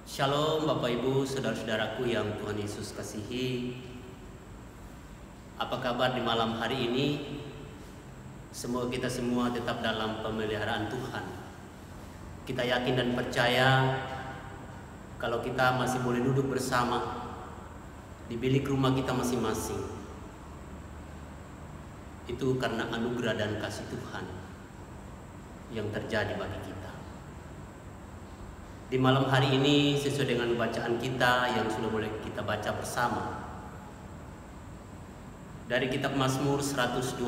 Shalom Bapak Ibu, saudara-saudaraku yang Tuhan Yesus kasihi. Apa kabar di malam hari ini? Semoga kita semua tetap dalam pemeliharaan Tuhan. Kita yakin dan percaya kalau kita masih boleh duduk bersama di bilik rumah kita masing-masing, itu karena anugerah dan kasih Tuhan yang terjadi bagi kita. Di malam hari ini sesuai dengan bacaan kita yang sudah boleh kita baca bersama dari kitab Mazmur 126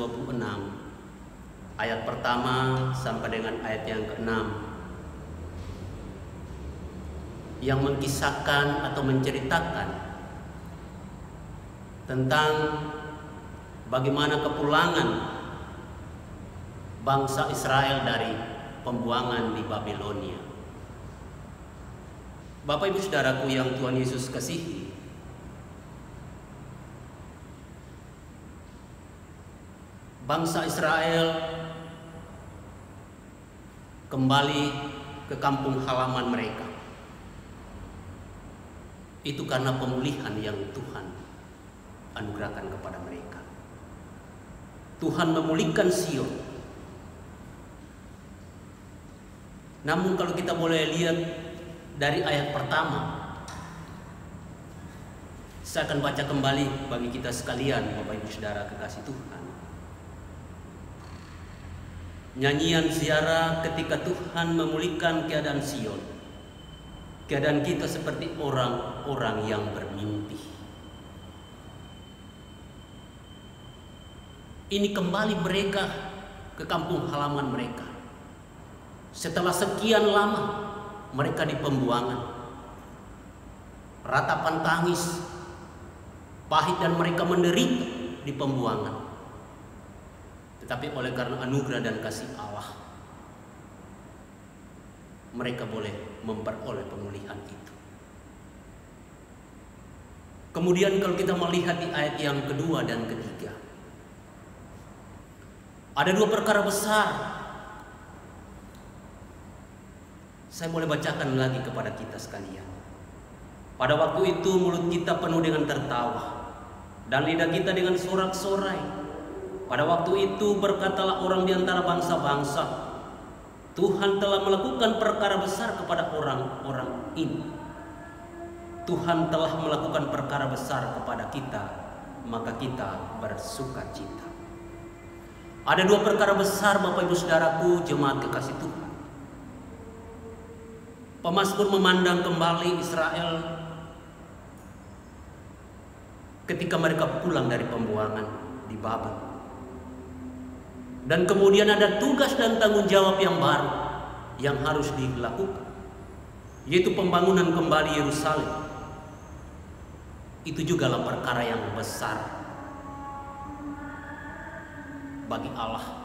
ayat pertama sampai dengan ayat yang ke-6 yang mengkisahkan atau menceritakan tentang bagaimana kepulangan bangsa Israel dari pembuangan di Babilonia. Bapak Ibu Saudaraku yang Tuhan Yesus kasihi, bangsa Israel kembali ke kampung halaman mereka. Itu karena pemulihan yang Tuhan anugerahkan kepada mereka. Tuhan memulihkan Sion. Namun kalau kita boleh lihat dari ayat pertama, saya akan baca kembali bagi kita sekalian, Bapak Ibu Saudara kekasih Tuhan. Nyanyian ziarah ketika Tuhan memulihkan keadaan Sion. Keadaan kita seperti orang-orang yang bermimpi. Ini kembali mereka ke kampung halaman mereka. Setelah sekian lama mereka di pembuangan, ratapan tangis, pahit dan mereka menderita di pembuangan. Tetapi oleh karena anugerah dan kasih Allah, mereka boleh memperoleh pemulihan itu. Kemudian kalau kita melihat di ayat yang kedua dan ketiga, ada dua perkara besar. Saya boleh bacakan lagi kepada kita sekalian. Pada waktu itu mulut kita penuh dengan tertawa dan lidah kita dengan sorak-sorai. Pada waktu itu berkatalah orang di antara bangsa-bangsa, Tuhan telah melakukan perkara besar kepada orang-orang ini. Tuhan telah melakukan perkara besar kepada kita, maka kita bersukacita. Ada dua perkara besar Bapak Ibu Saudaraku, jemaat kekasih Tuhan. Pemazmur memandang kembali Israel ketika mereka pulang dari pembuangan di Babel. Dan kemudian ada tugas dan tanggung jawab yang baru yang harus dilakukan, yaitu pembangunan kembali Yerusalem. Itu juga lah perkara yang besar bagi Allah.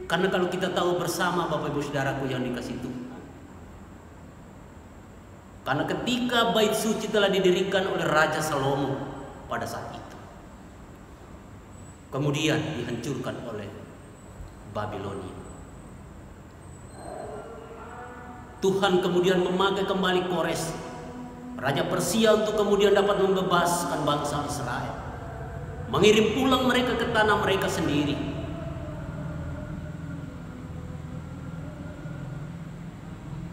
Karena kalau kita tahu bersama Bapak Ibu Saudaraku yang dikasih Tuhan, karena ketika bait suci telah didirikan oleh Raja Salomo pada saat itu, kemudian dihancurkan oleh Babilonia. Tuhan kemudian memakai kembali Kores, Raja Persia, untuk kemudian dapat membebaskan bangsa Israel, mengirim pulang mereka ke tanah mereka sendiri.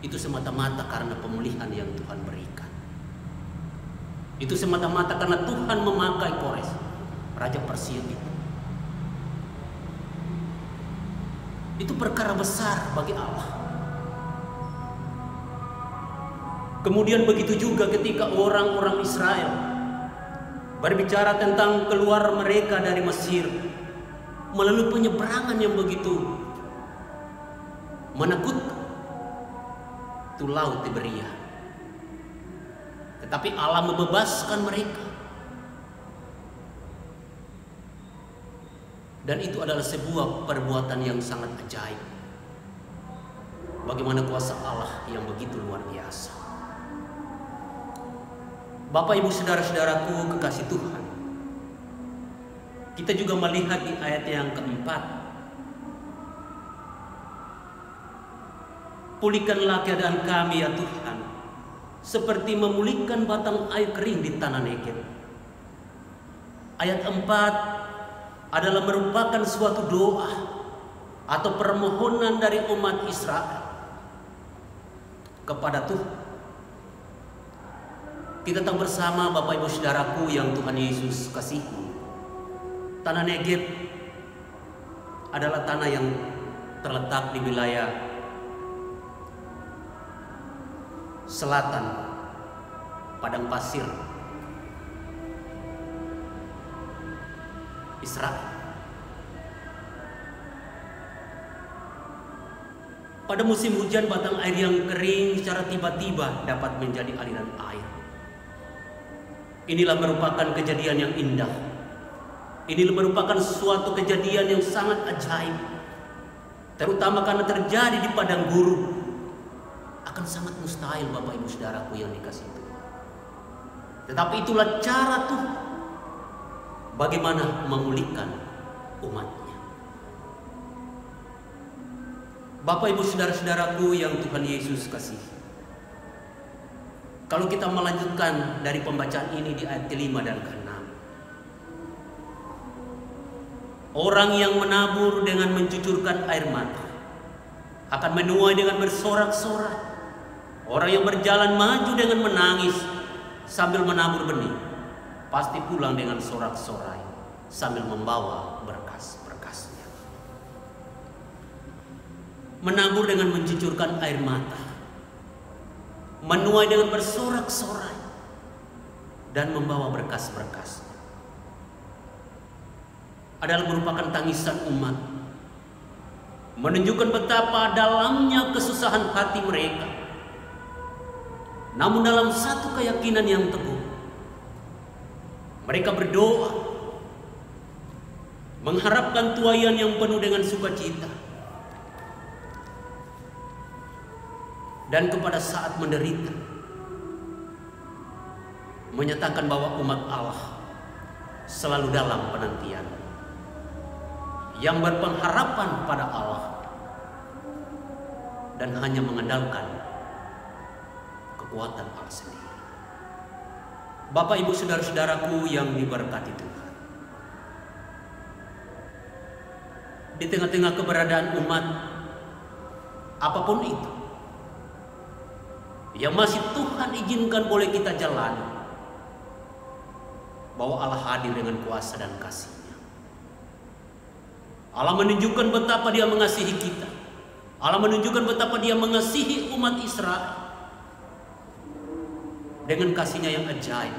Itu semata-mata karena pemulihan yang Tuhan berikan. Itu semata-mata karena Tuhan memakai Kores, Raja Persia itu. Itu perkara besar bagi Allah. Kemudian begitu juga ketika orang-orang Israel berbicara tentang keluar mereka dari Mesir melalui penyeberangan yang begitu menakutkan, itu laut Tiberia. Tetapi Allah membebaskan mereka. Dan itu adalah sebuah perbuatan yang sangat ajaib. Bagaimana kuasa Allah yang begitu luar biasa. Bapak Ibu Saudara-saudaraku kekasih Tuhan, kita juga melihat di ayat yang keempat, Pulihkanlah keadaan kami ya Tuhan, seperti memulihkan batang air kering di tanah Negev. Ayat 4 adalah merupakan suatu doa atau permohonan dari umat Israel kepada Tuhan. Kita tahu bersama Bapak Ibu Saudaraku yang Tuhan Yesus kasihi, tanah Negev adalah tanah yang terletak di wilayah selatan padang pasir Israel. Pada musim hujan, batang air yang kering secara tiba-tiba dapat menjadi aliran air. Inilah merupakan kejadian yang indah. Inilah merupakan suatu kejadian yang sangat ajaib, terutama karena terjadi di padang gurun. Akan sangat mustahil Bapak Ibu Saudaraku yang dikasihi Tuhan. Tetapi itulah cara Tuhan bagaimana memulihkan umatnya. Bapak Ibu Saudara-saudaraku yang Tuhan Yesus kasihi, kalau kita melanjutkan dari pembacaan ini di ayat ke-5 dan ke-6, orang yang menabur dengan mencucurkan air mata akan menuai dengan bersorak-sorai. Orang yang berjalan maju dengan menangis sambil menabur benih pasti pulang dengan sorak-sorai sambil membawa berkas-berkasnya. Menabur dengan mencucurkan air mata, menuai dengan bersorak-sorai, dan membawa berkas-berkasnya adalah merupakan tangisan umat, menunjukkan betapa dalamnya kesusahan hati mereka. Namun dalam satu keyakinan yang teguh, mereka berdoa, mengharapkan tuaian yang penuh dengan sukacita. Dan kepada saat menderita, menyatakan bahwa umat Allah selalu dalam penantian, yang berpengharapan pada Allah dan hanya mengandalkan kekuatan Allah sendiri. Bapak Ibu Saudara-saudaraku yang diberkati Tuhan, di tengah-tengah keberadaan umat apapun itu yang masih Tuhan izinkan boleh kita jalani, bahwa Allah hadir dengan kuasa dan kasih-Nya. Allah menunjukkan betapa Dia mengasihi kita. Allah menunjukkan betapa Dia mengasihi umat Israel dengan kasih-Nya yang ajaib,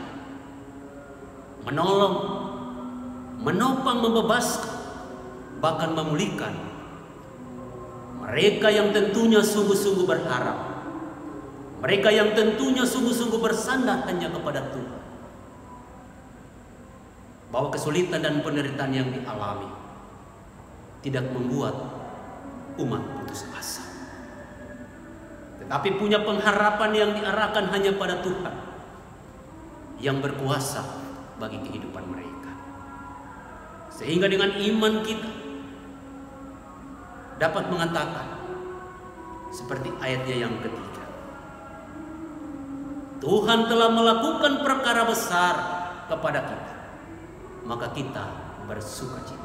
menolong, menopang, membebaskan, bahkan memulihkan mereka yang tentunya sungguh-sungguh berharap, mereka yang tentunya sungguh-sungguh bersandar hanya kepada Tuhan. Bahwa kesulitan dan penderitaan yang dialami tidak membuat umat putus asa, tetapi punya pengharapan yang diarahkan hanya pada Tuhan yang berkuasa bagi kehidupan mereka. Sehingga dengan iman kita dapat mengatakan seperti ayatnya yang ketiga, Tuhan telah melakukan perkara besar kepada kita, maka kita bersukacita.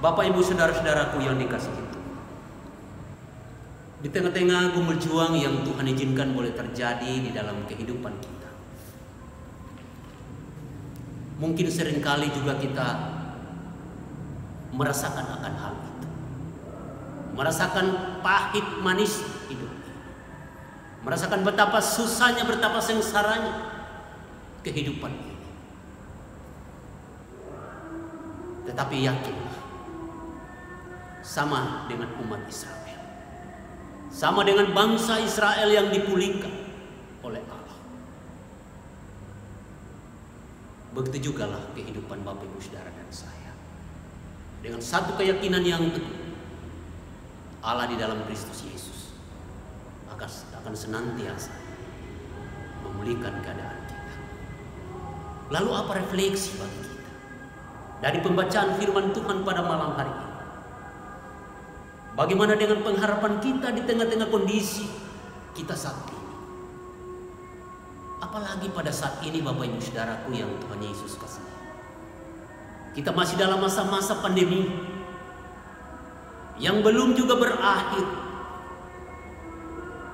Bapak Ibu Saudara-saudaraku yang dikasihi Tuhan, di tengah-tengah gumul juang yang Tuhan izinkan boleh terjadi di dalam kehidupan kita, mungkin seringkali juga kita merasakan akan hal itu, merasakan pahit manis hidup, merasakan betapa susahnya, betapa sengsaranya kehidupan ini. Tetapi yakinlah, sama dengan umat Israel, sama dengan bangsa Israel yang dipulihkan oleh Allah, begitu jugalah kehidupan Bapak Ibu Saudara dan saya, dengan satu keyakinan yang teguh, Allah di dalam Kristus Yesus akan senantiasa memulihkan keadaan kita. Lalu apa refleksi bagi kita dari pembacaan firman Tuhan pada malam hari ini? Bagaimana dengan pengharapan kita di tengah-tengah kondisi kita saat ini? Apalagi pada saat ini Bapak Ibu Saudaraku yang Tuhan Yesus kasihi. Kita masih dalam masa-masa pandemi yang belum juga berakhir,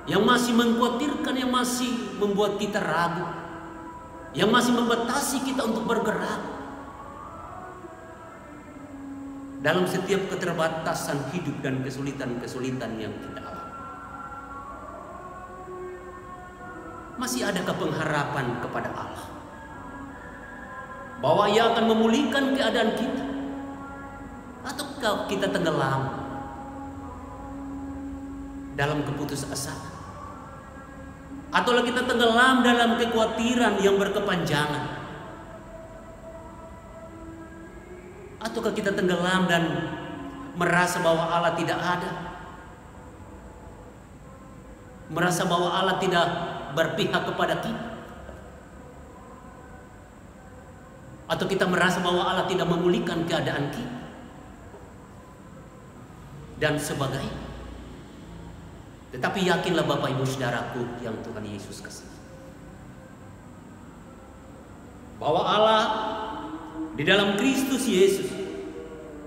yang masih mengkhawatirkan, yang masih membuat kita ragu, yang masih membatasi kita untuk bergerak dalam setiap keterbatasan hidup dan kesulitan-kesulitan yang kita alami. Masih adakah pengharapan kepada Allah bahwa Ia akan memulihkan keadaan kita? Ataukah kita tenggelam dalam keputusasaan? Atau kita tenggelam dalam kekhawatiran yang berkepanjangan? Ataukah kita tenggelam dan merasa bahwa Allah tidak ada? Merasa bahwa Allah tidak berpihak kepada kita? Atau kita merasa bahwa Allah tidak memulihkan keadaan kita? Dan sebagainya. Tetapi yakinlah Bapak Ibu Saudaraku yang Tuhan Yesus kasihi, bahwa Allah di dalam Kristus Yesus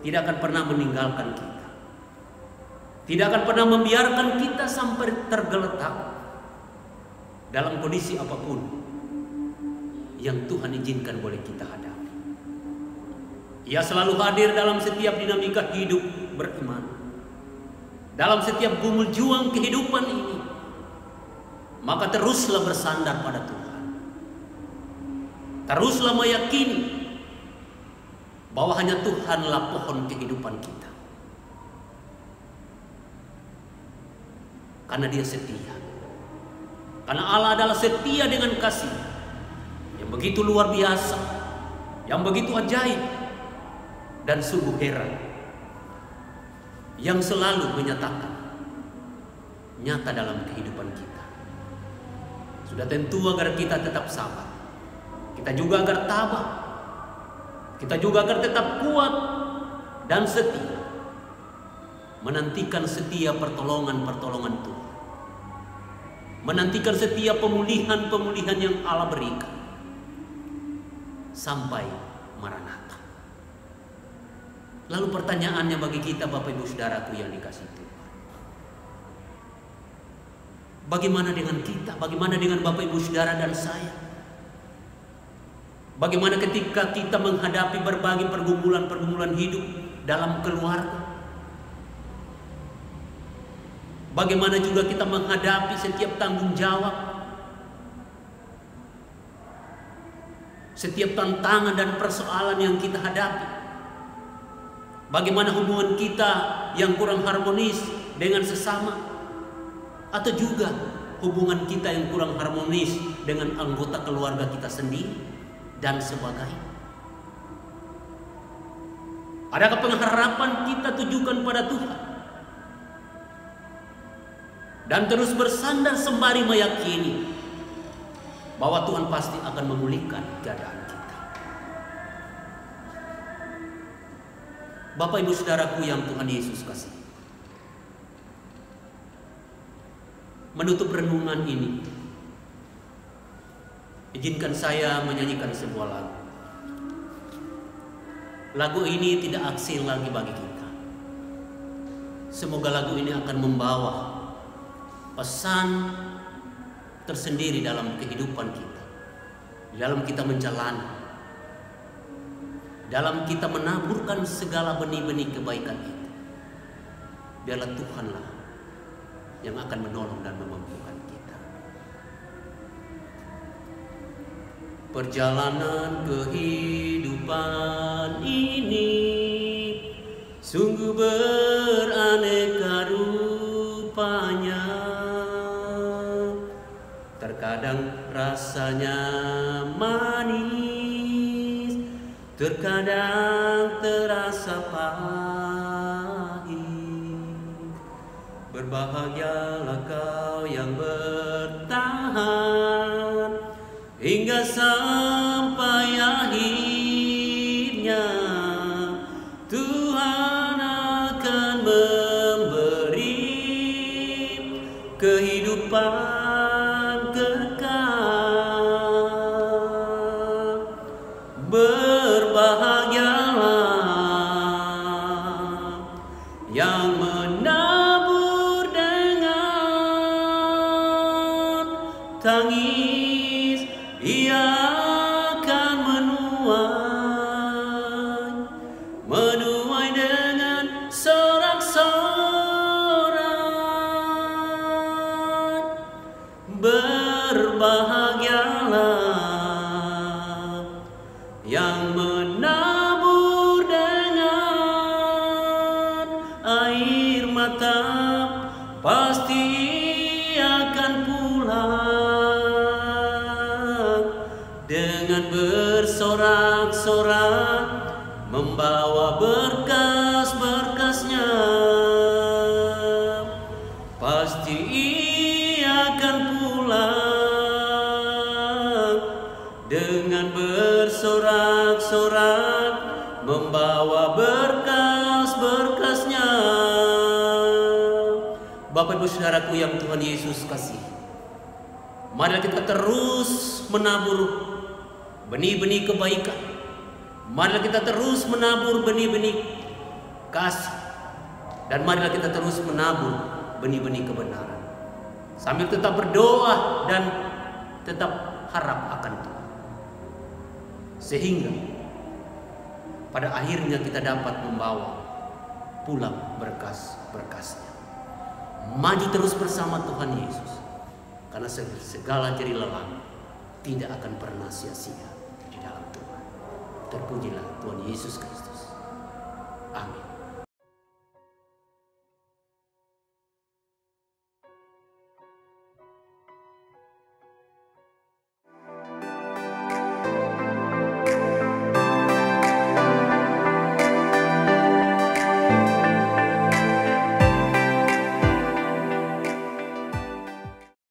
tidak akan pernah meninggalkan kita, tidak akan pernah membiarkan kita sampai tergeletak dalam kondisi apapun yang Tuhan izinkan boleh kita hadapi. Ia selalu hadir dalam setiap dinamika hidup beriman, dalam setiap gumul juang kehidupan ini. Maka teruslah bersandar pada Tuhan, teruslah meyakini bahwa hanya Tuhanlah pohon kehidupan kita, karena Dia setia. Karena Allah adalah setia dengan kasih yang begitu luar biasa, yang begitu ajaib dan sungguh heran, yang selalu menyatakan nyata dalam kehidupan kita. Sudah tentu agar kita tetap sabar, kita juga agar tabah, kita juga agar tetap kuat dan setia, menantikan setia pertolongan-pertolongan Tuhan, menantikan setiap pemulihan-pemulihan yang Allah berikan sampai Maranatha. Lalu pertanyaannya bagi kita Bapak Ibu Saudaraku yang dikasihi Tuhan, bagaimana dengan kita? Bagaimana dengan Bapak Ibu Saudara dan saya? Bagaimana ketika kita menghadapi berbagai pergumulan-pergumulan hidup dalam keluarga? Bagaimana juga kita menghadapi setiap tanggung jawab, setiap tantangan dan persoalan yang kita hadapi? Bagaimana hubungan kita yang kurang harmonis dengan sesama, atau juga hubungan kita yang kurang harmonis dengan anggota keluarga kita sendiri dan sebagainya? Adakah pengharapan kita tujukan pada Tuhan dan terus bersandar sembari meyakini bahwa Tuhan pasti akan memulihkan keadaan kita? Bapak Ibu Saudaraku yang Tuhan Yesus kasihi, menutup renungan ini, izinkan saya menyanyikan sebuah lagu. Lagu ini tidak asing lagi bagi kita. Semoga lagu ini akan membawa pesan tersendiri dalam kehidupan kita, dalam kita menjalani, dalam kita menaburkan segala benih-benih kebaikan itu. Biarlah Tuhanlah yang akan menolong dan memampukan kita. Perjalanan kehidupan ini sungguh beraneka rupanya. Terkadang rasanya manis, terkadang terasa pahit. Berbahagialah kau yang bertahan hingga sampai akhirnya. Tuhan akan memberi kehidupan kekal. Berbahagialah yang menabur dengan tangis, ia akan menuai dengan sorak-sorai. Berbahagialah yang menabur dengan air mata, pasti akan pulang dengan bersorak-sorak, membawa berkas-berkasnya. Pasti ia akan pulang dengan bersorak-sorak, membawa berkas-berkasnya. Bapak Ibu Saudaraku yang Tuhan Yesus kasih, marilah kita terus menabur benih-benih kebaikan. Marilah kita terus menabur benih-benih kasih. Dan marilah kita terus menabur benih-benih kebenaran, sambil tetap berdoa dan tetap harap akan Tuhan, sehingga pada akhirnya kita dapat membawa pulang berkas-berkasnya. Maju terus bersama Tuhan Yesus, karena segala jerih lelah tidak akan pernah sia-sia di dalam Tuhan. Terpujilah Tuhan Yesus Kristus. Amin.